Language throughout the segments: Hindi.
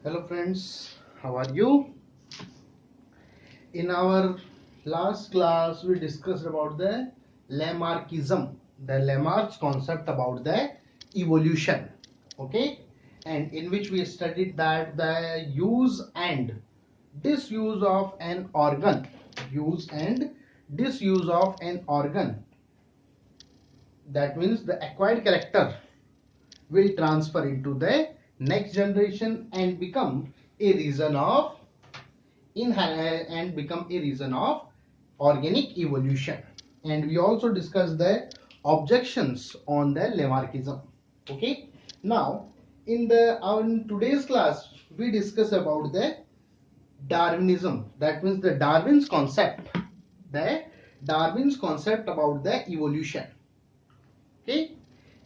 Hello friends, how are you? In our last class we discussed about the Lamarckism, the Lamarck's concept about the evolution, okay, and in which we studied that the use and disuse of an organ, use and disuse of an organ, that means the acquired character will transfer into the next generation and become a reason of and become a reason of organic evolution. And we also discussed the objections on the Lamarckism. Okay, now in today's class we discuss about the Darwinism, that means the Darwin's concept about the evolution. Okay,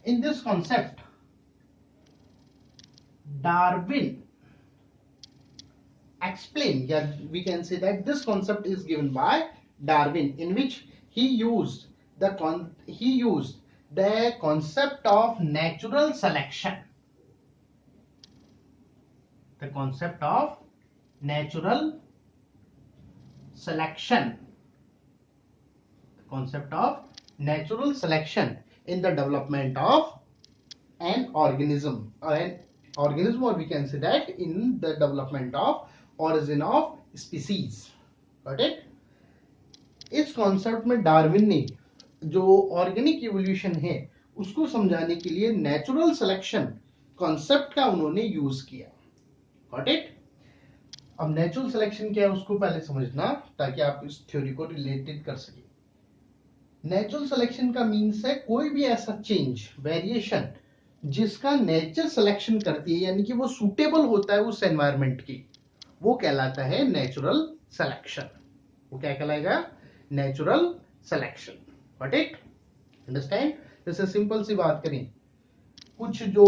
in this concept Darwin explain, yeah, we can say that this concept is given by Darwin, in which he used the concept of natural selection, the concept of natural selection the concept of natural selection in the development of an organism, or we can say that in the development of origin of species. Got it? इस कॉन्सेप्ट में डार्विन ने जो ऑर्गेनिक इवोल्यूशन है उसको समझाने के लिए नेचुरल सिलेक्शन कॉन्सेप्ट का उन्होंने यूज किया. Got it? अब नेचुरल सिलेक्शन क्या है उसको पहले समझना ताकि आप इस थ्योरी को रिलेटेड कर सके. नेचुरल सिलेक्शन का मीन्स है कोई भी ऐसा चेंज, वेरिएशन जिसका नेचर सिलेक्शन करती है, यानी कि वो सूटेबल होता है उस एनवायरमेंट की, वो कहलाता है नेचुरल सिलेक्शन. वो क्या कहलाएगा? Natural selection. Got it? Understand? जैसे सिंपल सी बात करें, कुछ जो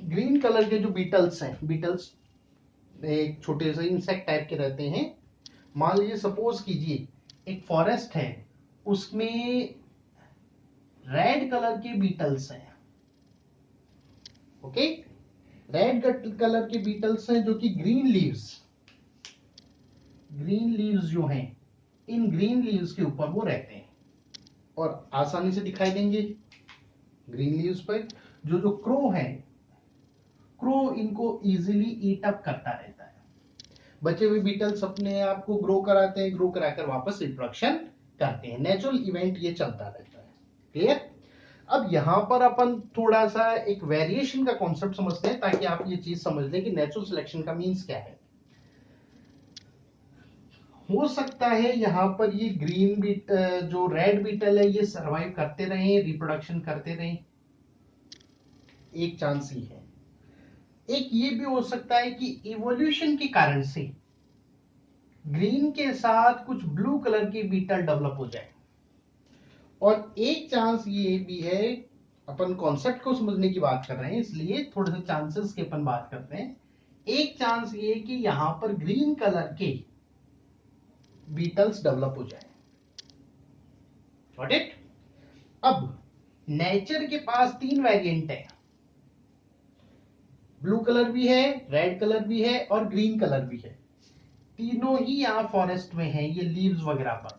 ग्रीन कलर के जो बीटल्स हैं, बीटल्स एक छोटे से इंसेक्ट टाइप के रहते हैं. मान लीजिए सपोज कीजिए एक फॉरेस्ट है, उसमें रेड कलर के बीटल्स हैं. ओके, रेड कलर के बीटल्स हैं जो कि ग्रीन लीव्स जो हैं, इन ग्रीन लीव्स के ऊपर वो रहते हैं और आसानी से दिखाई देंगे. ग्रीन लीव्स पर जो क्रो है, क्रो इनको इजीली ईट अप करता रहता है. बचे हुए बीटल्स अपने आप को ग्रो कराते हैं, ग्रो कराकर वापस रिप्रोडक्शन करते हैं. नेचुरल इवेंट ये चलता रहता है. क्लियर? अब यहां पर अपन थोड़ा सा एक वेरिएशन का कॉन्सेप्ट समझते हैं ताकि आप ये चीज समझ लें कि नेचुरल सिलेक्शन का मीन्स क्या है. हो सकता है यहां पर ये ग्रीन बीट जो रेड बीटल है ये सरवाइव करते रहे, रिप्रोडक्शन करते रहे. एक चांस ही है. एक ये भी हो सकता है कि इवोल्यूशन के कारण से ग्रीन के साथ कुछ ब्लू कलर की बीटल डेवलप हो जाए. और एक चांस ये भी है, अपन कॉन्सेप्ट को समझने की बात कर रहे हैं इसलिए थोड़े से चांसेस की अपन बात करते हैं. एक चांस ये कि यहां पर ग्रीन कलर के बीटल्स डेवलप हो जाए. Got it? अब नेचर के पास तीन वेरिएंट है, ब्लू कलर भी है, रेड कलर भी है और ग्रीन कलर भी है. तीनों ही यहां फॉरेस्ट में है, ये लीव्स वगैरह पर.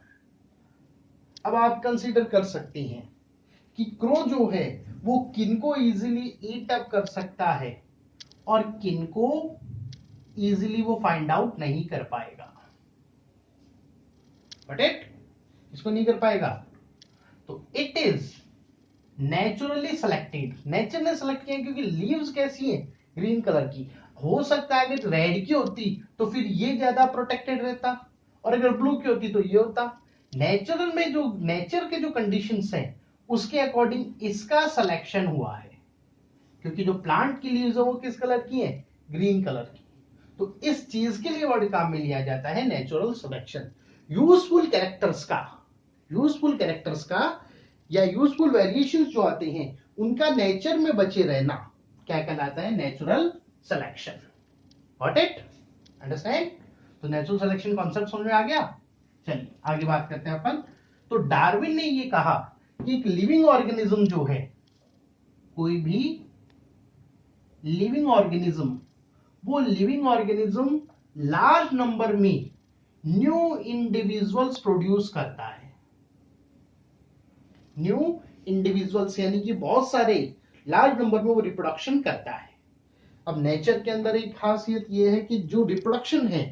अब आप कंसीडर कर सकते हैं कि क्रो जो है वो किनको इजीली ईट अप कर सकता है और किनको इजीली वो फाइंड आउट नहीं कर पाएगा. बट इसको नहीं कर पाएगा. तो it is naturally selected. Nature ने सिलेक्ट किया क्योंकि लीव्स कैसी है? ग्रीन कलर की. हो सकता है अगर रेड की होती तो फिर ये ज्यादा प्रोटेक्टेड रहता, और अगर ब्लू की होती तो ये होता. नेचुरल में जो नेचर के जो कंडीशंस हैं उसके अकॉर्डिंग इसका सिलेक्शन हुआ है, क्योंकि जो प्लांट की लीव्स है वो किस कलर की है? ग्रीन कलर की. तो इस चीज के लिए वर्ड काम में लिया जाता है नेचुरल सिलेक्शन. यूजफुल कैरेक्टर्स का या यूजफुल वेरिएशंस जो आते हैं उनका नेचर में बचे रहना क्या कहलाता है? Natural selection. Got it? Understand? तो नेचुरल सिलेक्शन कॉन्सेप्ट समझ में आ गया. चलिए आगे बात करते हैं अपन. तो डार्विन ने ये कहा कि एक लिविंग ऑर्गेनिज्म जो है, कोई भी लिविंग ऑर्गेनिज्म वो लिविंग ऑर्गेनिज्म लार्ज नंबर में न्यू इंडिविजुअल्स प्रोड्यूस करता है। न्यू इंडिविजुअल्स यानी कि बहुत सारे लार्ज नंबर में वो रिप्रोडक्शन करता है। अब नेचर के अंदर एक खासियत ये है कि जो रिप्रोडक्शन है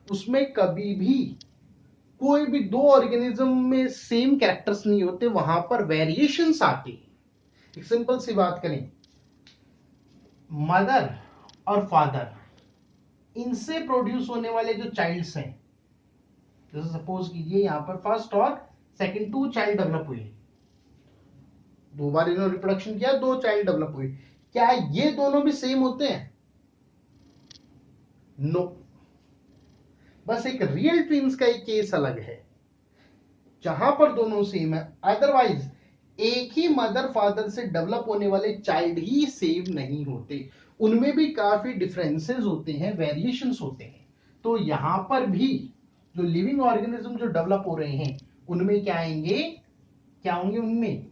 उसमें कभी भी कोई भी दो ऑर्गेनिज्म में सेम कैरेक्टर्स नहीं होते, वहां पर वेरिएशंस आते हैं। एक सिंपल सी बात करें, मदर और फादर, इनसे प्रोड्यूस होने वाले जो चाइल्ड्स हैं, जैसे सपोज कीजिए यहां पर फर्स्ट और सेकंड 2 चाइल्ड डेवलप हुए, 2 बार इन्होंने रिप्रोडक्शन किया, 2 चाइल्ड डेवलप हुए, क्या ये दोनों भी सेम होते हैं? नो। बस एक रियल ट्विंस का एक केस अलग है जहां पर दोनों सेम है, अदरवाइज एक ही मदर फादर से डेवलप होने वाले चाइल्ड ही सेम नहीं होते, उनमें भी काफी डिफरेंसेस होते हैं, वेरिएशंस होते हैं। तो यहां पर भी जो लिविंग ऑर्गेनिज्म जो डेवलप हो रहे हैं उनमें क्या आएंगे, क्या होंगे उनमें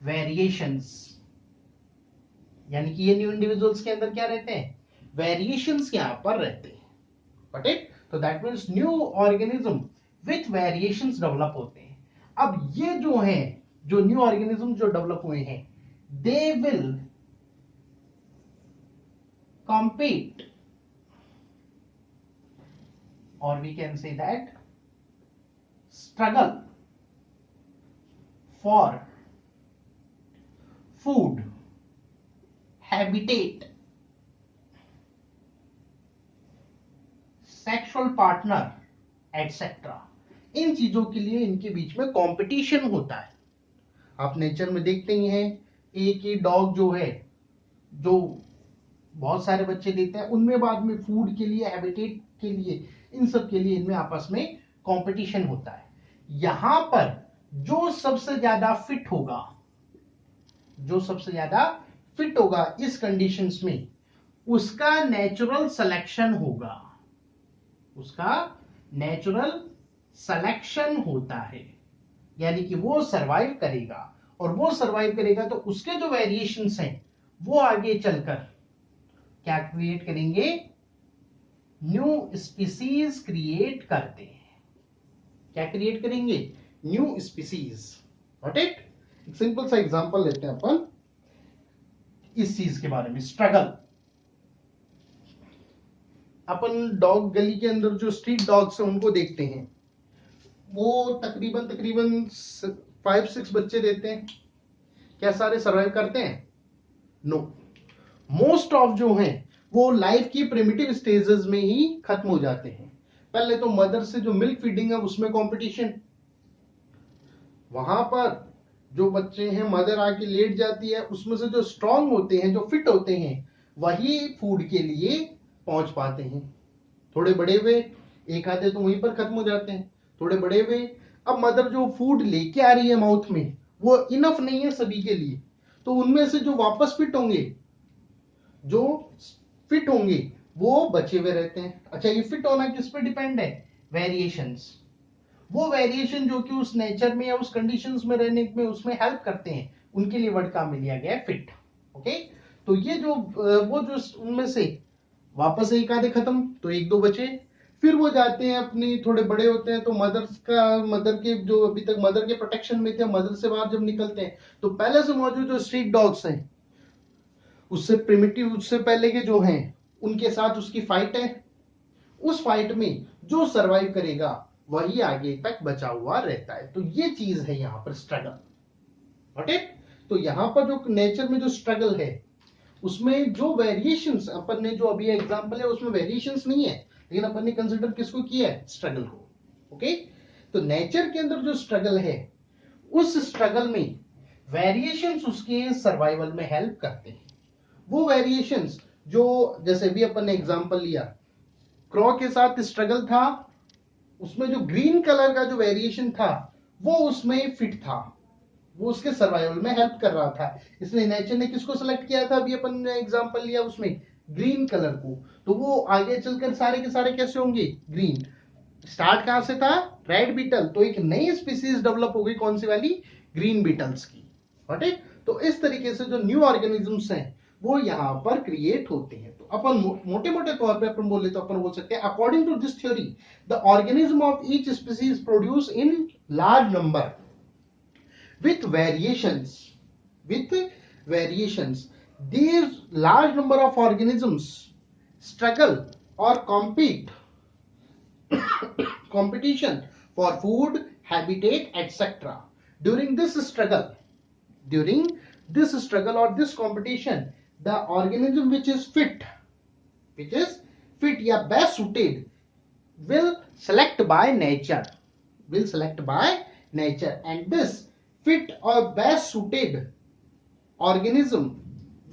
वेरिएशंस, यानी कि ये न्यू इंडिविजुअल्स के अंदर क्या रहते हैं, वेरिएशंस यहां पर रहते हैं। Got it? तो that means new organism with variations develop होते हैं। अब ये जो है, जो न्यू ऑर्गेनिज्म जो डेवलप हुए हैं, they will compete, or we can say that struggle for food, habitat, sexual partner, etc. इन चीजों के लिए इनके बीच में कंपटीशन होता है। आप नेचर में देखते ही हैं, एक ही डॉग जो है, जो बहुत सारे बच्चे देते हैं, उनमें बाद में फूड के लिए, हैबिटेट के लिए, इन सब के लिए इनमें आपस में कंपटीशन होता है। यहां पर जो सबसे ज्यादा फिट होगा, जो सबसे ज्यादा फिट होगा इस कंडीशंस में, उसका नेचुरल सिलेक्शन होगा, उसका नेचुरल सिलेक्शन होता है, यानी कि वो सरवाइव करेगा, और वो सरवाइव करेगा तो उसके जो वेरिएशंस हैं वो आगे चलकर क्या क्रिएट करेंगे, न्यू स्पीसीज क्रिएट करते हैं। क्या क्रिएट करेंगे, न्यू स्पीसीज। Got it? एक सिंपल सा एग्जांपल लेते हैं अपन इस चीज के बारे में, स्ट्रगल। अपन डॉग, गली के अंदर जो स्ट्रीट डॉग्स हैं उनको देखते हैं, वो तकरीबन 5-6 बच्चे देते हैं। क्या सारे सर्वाइव करते हैं? नो। मोस्ट ऑफ जो हैं वो लाइफ की प्रिमिटिव स्टेजेस में ही खत्म हो जाते हैं। पहले तो मदर से जो मिल्क फीडिंग है उसमें कंपटीशन, वहां पर जो बच्चे हैं मदर आके लेट जाती है, उसमें से जो स्ट्रांग होते हैं, जो फिट होते हैं, वही फूड के लिए पहुंच पाते हैं। थोड़े बड़े हुए, एक आधे तो वहीं पर खत्म हो जाते हैं, थोड़े बड़े हुए, अब मदर जो फूड लेके आ रही है माउथ में वो इनफ नहीं है सभी के लिए, तो उनमें से जो वापस फिट होंगे, जो फिट होंगे वो बचे हुए रहते हैं। अच्छा, ये फिट होना किस पे डिपेंड है, वेरिएशंस। वो वेरिएशन जो कि उस नेचर में या उस कंडीशंस में रहने में उसमें हेल्प करते हैं, उनके लिए वर्ड काम में लिया गया है फिट। ओके, तो ये जो वो जो उनमें से वापस एक आधे खत्म तो 1-2 बचे, फिर वो जाते हैं अपनी, थोड़े बड़े होते हैं तो मदर के जो अभी तक मदर के प्रोटेक्शन में थे, मदर से बाहर जब निकलते हैं तो पहले से मौजूद जो स्ट्रीट डॉग्स हैं, उससे प्रिमिटिव, उससे पहले के जो हैं, उनके साथ उसकी फाइट है। उस फाइट में जो सरवाइव करेगा वही आगे तक बचा हुआ रहता है। तो ये चीज है यहाँ पर स्ट्रगल। Got it? तो यहाँ पर जो नेचर में जो स्ट्रगल है उसमें जो वेरिएशंस, अपन ने जो अभी एग्जांपल है उसमें वेरिएशंस नहीं है, लेकिन अपन ने कंसीडर किसको किया है, स्ट्रगल को। ओके, तो नेचर के अंदर जो स्ट्रगल है, उस स्ट्रगल में वेरिएशंस उसके सर्वाइवल में हेल्प करते हैं। वो वेरिएशंस जो, जैसे भी अपन ने एग्जांपल लिया, क्रॉ के साथ स्ट्रगल था, उसमें जो ग्रीन कलर का जो वेरिएशन था वो उसमें फिट था, वो उसके सर्वाइवल में हेल्प कर रहा था, इसलिए नेचर ने किसको सेलेक्ट किया था, अभी अपन ने एग्जांपल लिया उसमें ग्रीन कलर को, तो वो आगे चलकर सारे के सारे कैसे होंगे, ग्रीन। स्टार्ट कहां से था, रेड बीटल, तो एक नई स्पीसीज डेवलप हो गई, कौन सी वाली, ग्रीन बीटल्स की। ठीक? तो इस तरीके से जो न्यू ऑर्गेनिजम्स हैं वो यहाँ पर क्रिएट होते हैं। तो अपन मोटे मोटे तौर पे अपन बोले तो अपन बोल सकते हैं according to this theory the organism of each species produce in large number with variations these large number of organisms struggle or compete competition for food habitat etc during this struggle or this competition the organism which is fit या best suited will select by nature and this fit or best suited organism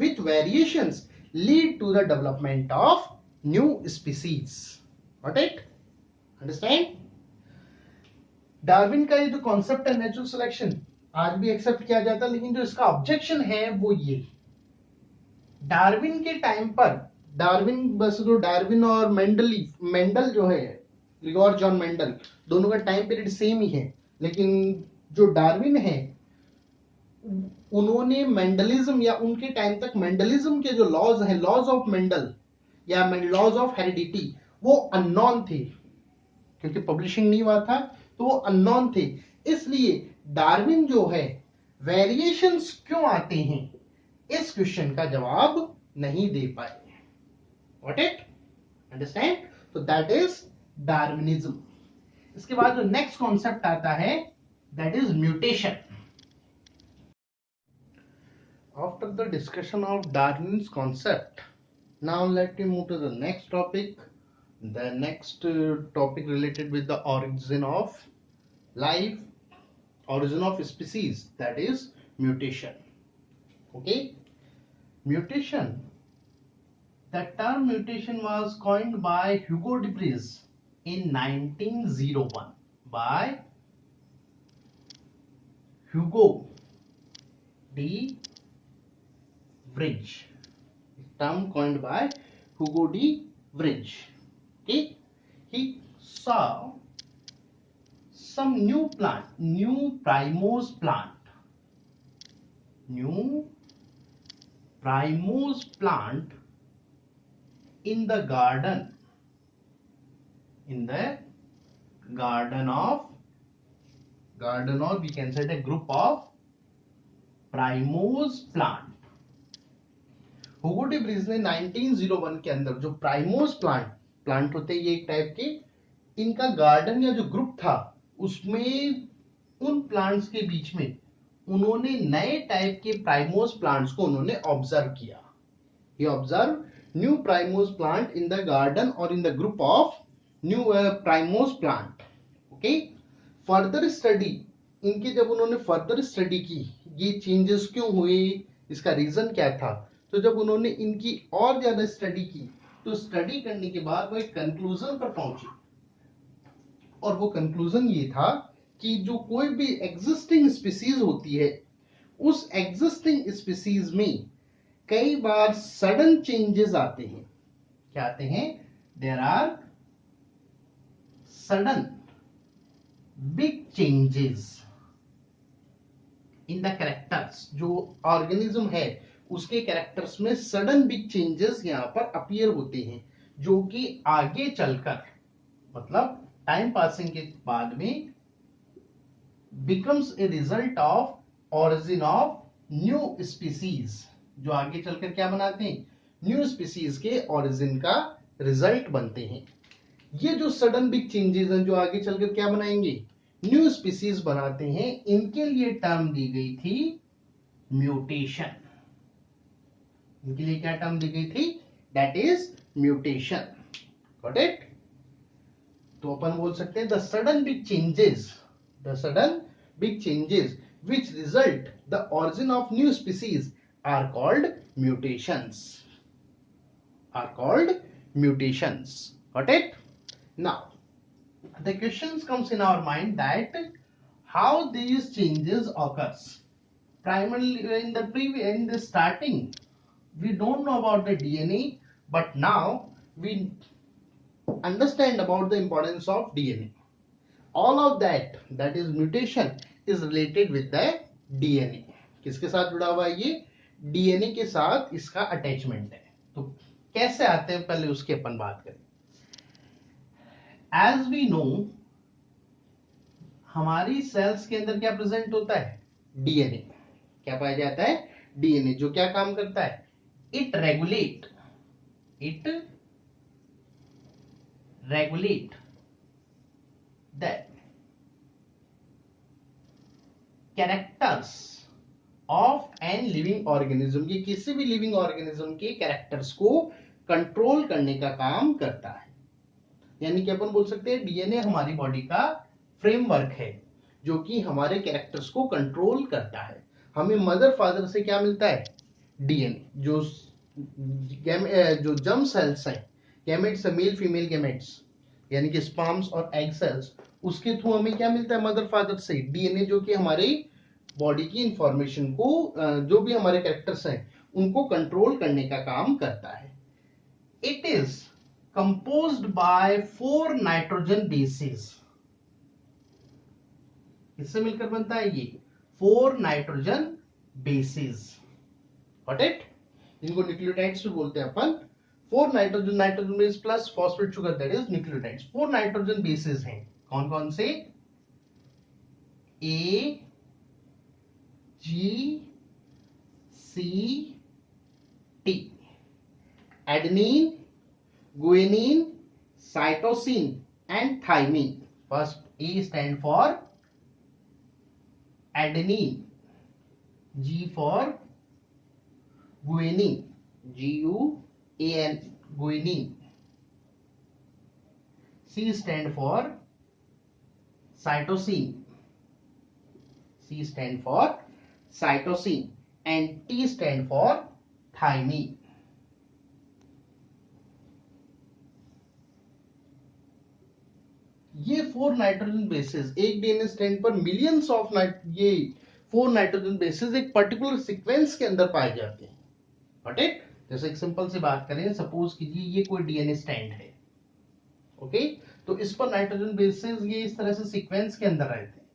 with variations lead to the development of new species. Got it? Understand? Darwin का ये जो कॉन्सेप्ट है नेचुरल सिलेक्शन आज भी एक्सेप्ट किया जाता है, लेकिन जो इसका ऑब्जेक्शन है वो ये डार्विन के टाइम पर डार्विन और मेंडल जो है ग्रिगोर जॉन मेंडल दोनों का टाइम पीरियड सेम ही है, लेकिन जो डार्विन है उन्होंने मेंडलिज्म या उनके टाइम तक मेंडलिज्म के जो लॉज हैं लॉज ऑफ मेंडल या लॉज ऑफ हेरिडिटी वो अननोन थे क्योंकि पब्लिशिंग नहीं हुआ था, तो वो अननोन थे। इसलिए डार्विन जो है वेरिएशंस क्यों आते हैं इस क्वेश्चन का जवाब नहीं दे पाए। What it understand? तो दैट इज डार्विनिज्म। इसके बाद जो नेक्स्ट कॉन्सेप्ट आता है that is mutation. After the discussion of Darwin's concept, now let me move to the next topic. The next topic related with the origin of life, origin of species, that is mutation. Okay, mutation. The term mutation was coined by Hugo de Vries in 1901 by Hugo de Vries, term coined by Hugo de Vries. Okay, he saw some new primose plant in the garden or we can say a group of primose plant. Hugo de Vries ने 1901 के अंदर जो प्राइमोस प्लांट होते हैं ये एक टाइप के इनका गार्डन या जो ग्रुप था उसमें उन प्लांट्स के बीच में उन्होंने नए टाइप के प्राइमोस प्लांट्स को उन्होंने ऑब्जर्व किया। He observe new primrose plant in the garden और in the group of new primrose plant. Okay, further study इनकी जब उन्होंने फर्दर स्टडी की ये चेंजेस क्यों हुए इसका रीजन क्या था, तो जब उन्होंने इनकी और ज्यादा स्टडी की तो स्टडी करने के बाद वो एक कंक्लूजन पर पहुंचे और वो कंक्लूजन ये था कि जो कोई भी एग्जिस्टिंग स्पीसीज होती है उस एग्जिस्टिंग स्पीसीज में कई बार सडन चेंजेस आते हैं। क्या आते हैं? There are sudden big changes in the characters. जो ऑर्गेनिज्म है उसके कैरेक्टर्स में सडन बिग चेंजेस यहां पर अपीयर होते हैं जो कि आगे चलकर मतलब टाइम पासिंग के बाद में becomes a result of origin of new species. जो आगे चलकर क्या बनाते हैं? न्यू स्पीसीज के ओरिजिन का रिजल्ट बनते हैं। ये जो सडन बिग चेंजेस हैं जो आगे चलकर क्या बनाएंगे? न्यू स्पीसीज बनाते हैं। इनके लिए टर्म दी गई थी म्यूटेशन। इनके लिए क्या टर्म दी गई थी? That is mutation. Got it? तो अपन बोल सकते हैं the sudden big changes which result the origin of new species are called mutations. Got it? Now the questions comes in our mind that how these changes occurs. Primarily in the starting we don't know about the DNA, but now we understand about the importance of DNA. All of that is mutation is related with the DNA. किसके साथ जुड़ा हुआ है ये? डीएनए के साथ इसका अटैचमेंट है। तो कैसे आते हैं पहले उसकी अपन बात करें। एज वी नो, हमारी सेल्स के अंदर क्या प्रेजेंट होता है, डीएनए। क्या पाया जाता है, डीएनए, जो क्या काम करता है, it regulate the characters of an living organism. ये किसी भी लिविंग ऑर्गेनिज्म के कैरेक्टर्स को कंट्रोल करने का काम करता है। यानी कि अपन बोल सकते हैं डीएनए हमारी बॉडी का फ्रेमवर्क है जो कि हमारे कैरेक्टर्स को कंट्रोल करता है। हमें मदर फादर से क्या मिलता है, डीएनए। जो जर्म सेल्स हैं, गैमेट्स, मेल फीमेल गैमेट्स, यानी कि स्पर्म्स और एग सेल्स, उसके थ्रू हमें क्या मिलता है, मदर फादर से डीएनए, जो कि हमारी बॉडी की इंफॉर्मेशन को, जो भी हमारे कैरेक्टर्स हैं उनको कंट्रोल करने का काम करता है। It is composed by 4 nitrogen bases. किससे मिलकर बनता है ये, 4 नाइट्रोजन बेसिस। Got it. इनको न्यूक्लियोटाइड्स भी बोलते हैं अपन। 4 nitrogen base plus phosphate sugar, that is nucleotides. 4 nitrogen bases हैं। कौन कौन से, A, G, C, T. Adenine, guanine, cytosine and thymine. First, A stand for adenine, G for guanine, G-U-A-N, guanine. C stand for cytosine, C stand for cytosine, and T stand for thymine. ये 4 नाइट्रोजन बेसिस, एक डीएनए स्ट्रैंड पर मिलियंस ऑफ ये 4 नाइट्रोजन बेसिस एक पर्टिकुलर सीक्वेंस के अंदर पाए जाते हैं। Got it. जैसे एक सिंपल सी बात करें, सपोज कीजिए ये कोई डीएनए स्ट्रैंड है, ओके, तो इस पर नाइट्रोजन बेसिस ये इस तरह से सीक्वेंस के अंदर रहते हैं।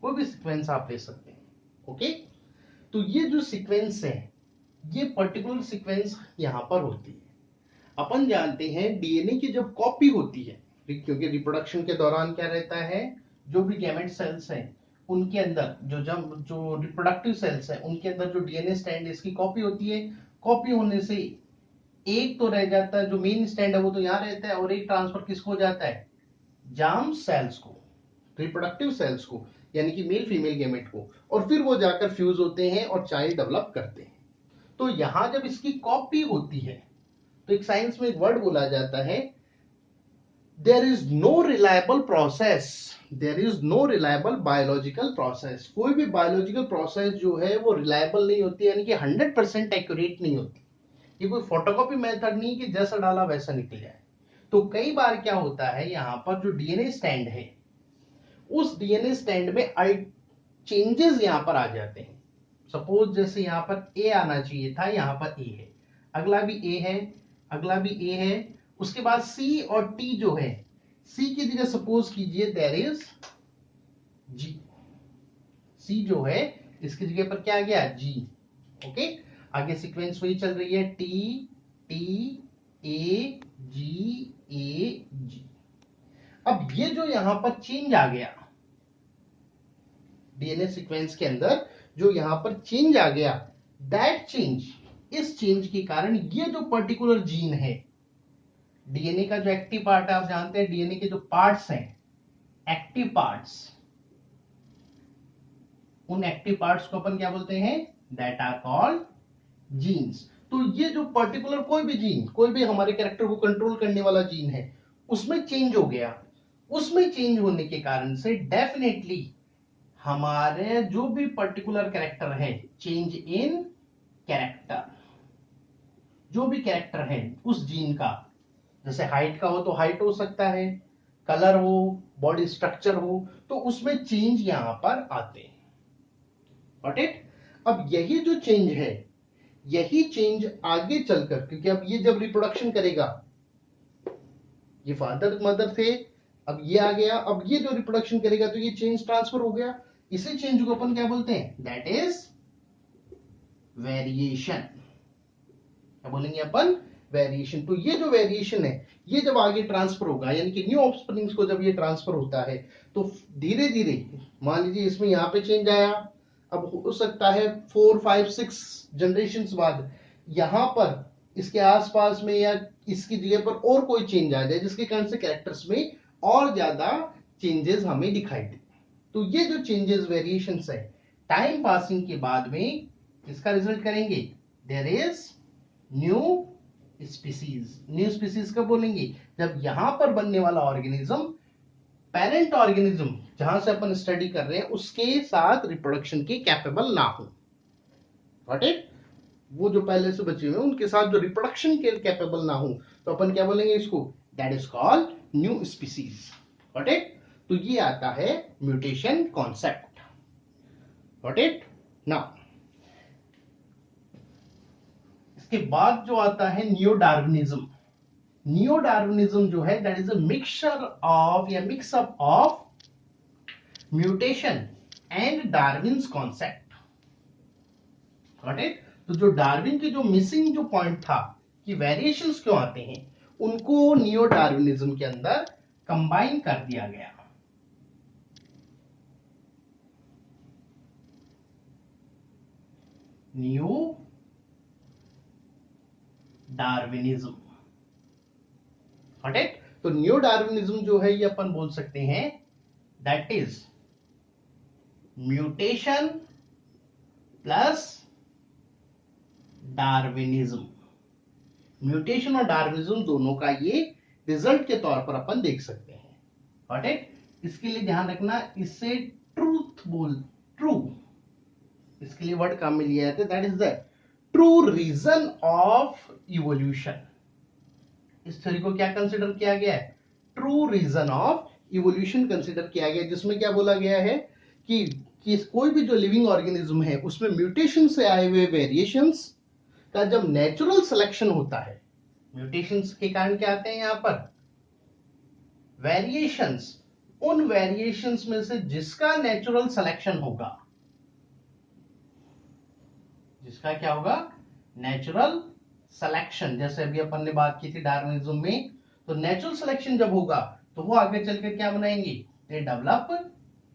कोई भी सीक्वेंस आप ले सकते हैं, ओके। तो ये जो सीक्वेंस है, ये पर्टिकुलर सीक्वेंस यहां पर होती है। अपन जानते हैं डीएनए की जब कॉपी होती है, क्योंकि रिप्रोडक्शन के दौरान क्या रहता है, जो भी गैमेट सेल्स हैं उनके अंदर जो रिप्रोडक्टिव सेल्स हैं उनके अंदर जो डीएनए स्ट्रैंड इसकी कॉपी होती है। कॉपी होने से एक तो रह जाता है, जो मेन स्ट्रैंड है वो तो यहाँ रहता है, और एक ट्रांसफर किसको हो जाता है, जार्म सेल्स को, रिप्रोडक्टिव सेल्स को, यानी कि मेल फीमेल गैमेट को, और फिर वो जाकर फ्यूज होते हैं और चाइल्ड डेवलप करते हैं। तो यहां जब इसकी कॉपी होती है तो एक साइंस में एक वर्ड बोला जाता है, there is no reliable process, there is no reliable biological process. कोई भी बायोलॉजिकल प्रोसेस जो है वो रिलायबल नहीं होती, यानी कि 100% एक्यूरेट नहीं होती। ये कोई फोटोकॉपी मेथड नहीं कि जैसा डाला वैसा निकल जाए। तो कई बार क्या होता है, यहां पर जो डीएनए स्टैंड है उस डीएनए स्टैंड में चेंजेस यहां पर आ जाते हैं। सपोज जैसे यहां पर ए आना चाहिए था, यहां पर ए है, अगला भी ए है, अगला भी ए है, उसके बाद सी और टी जो है, सी की जगह सपोज कीजिए देयर इज जी। सी जो है इसकी जगह पर क्या आ गया, जी। ओके, आगे सीक्वेंस वही चल रही है, टी टी ए जी। अब ये जो यहां पर चेंज आ गया डीएनए सीक्वेंस के अंदर, जो यहां पर चेंज आ गया, दैट चेंज, इस चेंज के कारण ये जो पर्टिकुलर जीन है, डीएनए का जो एक्टिव पार्ट है, आप जानते हैं डीएनए के जो पार्ट्स हैं, एक्टिव पार्ट्स, उन एक्टिव पार्ट्स को अपन क्या बोलते हैं, दैट आर कॉल्ड जीन्स। तो ये जो पर्टिकुलर कोई भी जीन, कोई भी हमारे कैरेक्टर को कंट्रोल करने वाला जीन है, उसमें चेंज हो गया। उसमें चेंज होने के कारण से डेफिनेटली हमारे जो भी पर्टिकुलर कैरेक्टर है, चेंज इन कैरेक्टर, जो भी कैरेक्टर है उस जीन का, जैसे हाइट का हो तो हाइट हो सकता है, कलर हो, बॉडी स्ट्रक्चर हो, तो उसमें चेंज यहां पर आते हैं। Got it. अब यही जो चेंज है, यही चेंज आगे चलकर, क्योंकि अब ये जब रिप्रोडक्शन करेगा, ये फादर मदर थे, अब ये आ गया, अब ये जो रिप्रोडक्शन करेगा तो ये चेंज ट्रांसफर हो गया, इसी चेंज को अपन क्या बोलते हैं, दैट इज वेरिएशन। क्या बोलेंगे अपन, वेरिएशन। तो ये जो वेरिएशन है ये जब आगे ट्रांसफर होगा, यानी कि न्यू ऑफस्प्रिंग्स को जब ये ट्रांसफर होता है तो धीरे धीरे मान लीजिए इसमें यहाँ पे चेंज आया, अब हो सकता है 4, 5, 6 जनरेशन बाद यहाँ पर इसके आसपास में या इसकी जगह पर और कोई चेंज आ जाए, जिसके कारण से कैरेक्टर्स में और ज्यादा चेंजेस हमें दिखाई दे। तो ये जो चेंजेस वेरिएशंस है टाइम पासिंग के बाद में इसका रिजल्ट करेंगे, there is new species. New species कब बोलेंगे, जब यहां पर बनने वाला ऑर्गेनिज्म पेरेंट ऑर्गेनिज्म जहां से अपन स्टडी कर रहे हैं उसके साथ रिप्रोडक्शन के कैपेबल ना हो। गॉट इट, वो जो पहले से बचे हुए उनके साथ जो रिप्रोडक्शन के कैपेबल ना हो तो अपन क्या बोलेंगे इसको, that is called new species. Got it, तो ये आता है mutation concept. Got it. Now इसके बाद जो आता है नियो डार्विनिज्म। नियो डार्विनिज्म जो है that is a mixture of या mixup of mutation and Darwin's concept. Got it, तो जो डार्विन के जो मिसिंग जो पॉइंट था कि वेरिएशंस क्यों आते हैं, उनको नियो डार्विनिज्म के अंदर कंबाइन कर दिया गया। New Darwinism. गॉट इट, तो न्यू डार्विनिज्म जो है ये अपन बोल सकते हैं that is mutation plus Darwinism. Mutation और डार्विनिज्म दोनों का ये रिजल्ट के तौर पर अपन देख सकते हैं। गॉट इट, इसके लिए ध्यान रखना इससे ट्रू, इसके लिए वर्ड काम में लिया जाता है, that is the true reason of evolution. इस थ्योरी को क्या कंसिडर किया गया है, true reason of evolution consider किया गया, जिसमें क्या बोला गया है कि कोई भी जो लिविंग ऑर्गेनिज्म है उसमें म्यूटेशन से आए हुए वेरिएशंस का जब नेचुरल सिलेक्शन होता है, म्यूटेशंस के कारण क्या आते हैं यहां पर वेरिएशंस, उन वेरिएशंस में से जिसका नेचुरल सिलेक्शन होगा, जिसका क्या होगा नेचुरल सिलेक्शन, जैसे अभी अपन ने बात की थी डार्विनिज्म में, तो नेचुरल सिलेक्शन जब होगा तो वो आगे चलकर क्या बनाएंगे, दे डेवलप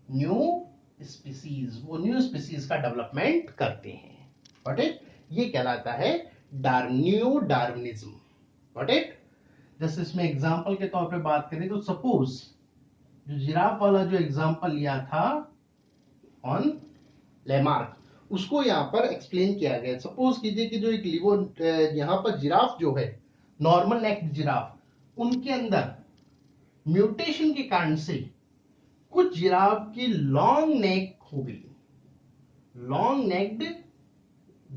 न्यू स्पीसीज, वो न्यू स्पीसीज का डेवलपमेंट करते हैं। गॉट इट, ये कहलाता है न्यू डार्विनिज्म। गॉट इट, जैसे इसमें एग्जांपल के तौर पे बात करें तो सपोज जो जिराफ वाला जो एग्जांपल लिया था ऑन लेमार्क, उसको यहाँ पर एक्सप्लेन किया गया। सपोज कीजिए कि जो एक लिवो यहाँ पर जिराफ जो है नॉर्मल नेक्ड जिराफ, उनके अंदर म्यूटेशन के कारण से कुछ जिराफ की लॉन्ग नेक हो गई, लॉन्ग नेक्ड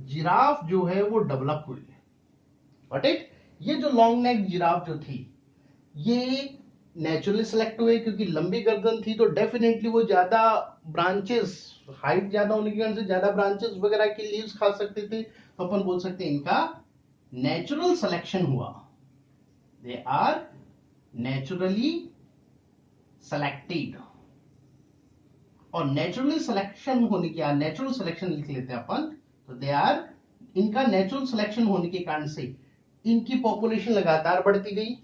जिराफ जो है वो डेवलप हुई। गॉट इट, ये जो लॉन्ग नेक जिराफ जो थी ये नेचुरली सिलेक्ट हुए क्योंकि लंबी गर्दन थी, तो डेफिनेटली वो ज्यादा ब्रांचेस, हाइट ज्यादा होने के कारण से ज्यादा ब्रांचेस वगैरह की लीव्स खा सकते थे, तो अपन बोल सकते हैं इनका नेचुरल सिलेक्शन हुआ, दे आर नेचुरली सेलेक्टेड। और नेचुरली सिलेक्शन होने के, नेचुरल सिलेक्शन लिख लेते हैं अपन, तो दे आर, इनका नेचुरल सिलेक्शन होने के कारण से इनकी पॉपुलेशन लगातार बढ़ती गई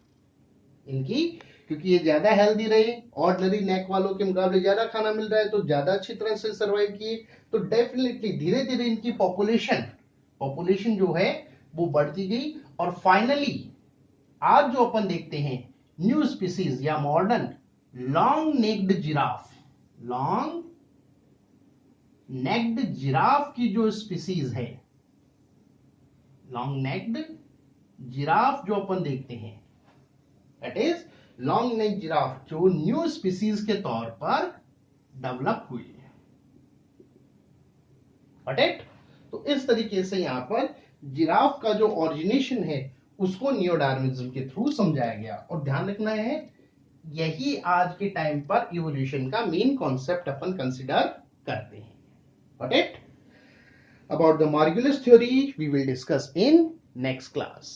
इनकी, क्योंकि ये ज्यादा हेल्दी रहे, ऑर्डिनरी नेक वालों के मुकाबले ज्यादा खाना मिल रहा है तो ज्यादा अच्छी तरह से सर्वाइव किए, तो डेफिनेटली धीरे धीरे इनकी पॉपुलेशन जो है वो बढ़ती गई। और फाइनली आज जो अपन देखते हैं न्यू स्पीसीज या modern long necked giraffe, long necked giraffe की जो स्पीसीज है, लॉन्ग नेक्ड जिराफ जो अपन देखते हैं that is long neck giraffe, जो न्यू स्पीसीज के तौर पर डेवलप हुई है। गॉट इट, तो इस तरीके से यहां पर जिराफ का जो ओरिजिनेशन है उसको नियो डार्विनिज्म के थ्रू समझाया गया। और ध्यान रखना है यही आज के टाइम पर इवोल्यूशन का मेन कॉन्सेप्ट अपन कंसिडर करते हैं। Got it, about the Margulis theory we will discuss in next class.